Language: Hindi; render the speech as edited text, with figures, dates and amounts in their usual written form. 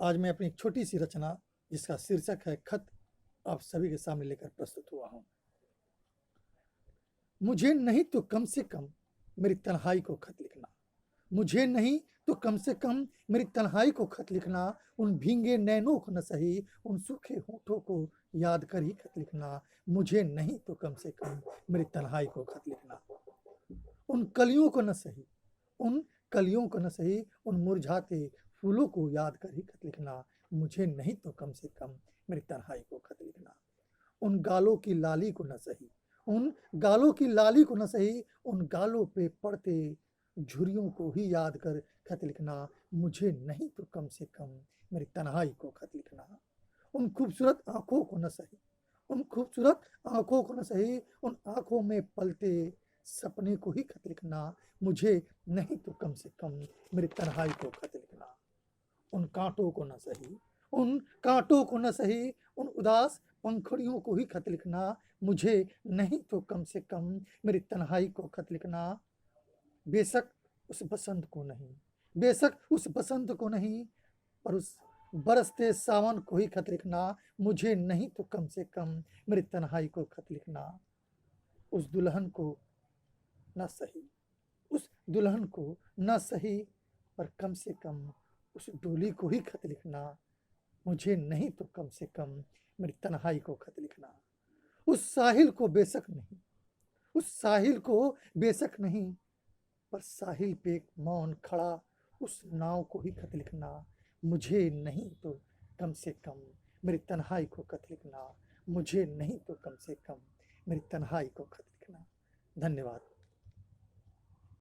आज मैं अपनी एक छोटी सी रचना जिसका शीर्षक है खत आप सभी के सामने लेकर प्रस्तुत हुआ हूं। मुझे नहीं तो कम से कम मेरी तन्हाई को खत लिखना। मुझे नहीं तो कम से कम मेरी तन्हाई को खत लिखना। उन भींगे नैनों को न सही, उन सूखे होठों को याद कर ही खत लिखना। मुझे नहीं तो कम से कम मेरी तन्हाई को खत लिखना। उन कलियों को न सही, उन कलियों को न सही, उन मुरझाते फूलों को याद कर ही खत लिखना। मुझे नहीं तो कम से कम मेरी तन्हाई को खत लिखना। उन गालों की लाली को न सही, उन गालों की लाली को न सही, उन गालों पे पड़ते झुर्रियों को ही याद कर खत लिखना। मुझे नहीं तो कम से कम मेरी तन्हाई को खत लिखना। उन खूबसूरत आंखों को न सही, उन खूबसूरत आंखों को न सही, उन आंखों में पलते सपने को ही खत लिखना। मुझे नहीं तो कम से कम मेरी तन्हाई को खत लिखना। उन कांटों को न सही, उन कांटों को न सही, उन उदास पंखुड़ियों को ही खत लिखना। मुझे नहीं तो कम से कम मेरी तन्हाई को खत लिखना। बेशक उस बसंत को नहीं, बेशक उस बसंत को नहीं, पर उस बरसते सावन को ही खत लिखना। मुझे नहीं तो कम से कम मेरी तन्हाई को खत लिखना। उस दुल्हन को न सही, उस दुल्हन को न सही, पर कम से कम उस डोली को ही खत लिखना। मुझे नहीं तो कम से कम मेरी तन्हाई को खत लिखना। उस साहिल को बेशक नहीं, उस साहिल को बेशक नहीं, पर साहिल पे एक मौन खड़ा उस नाव को ही खत लिखना। मुझे नहीं तो कम से कम मेरी तन्हाई को खत लिखना। मुझे नहीं तो कम से कम मेरी तन्हाई को खत लिखना। धन्यवाद।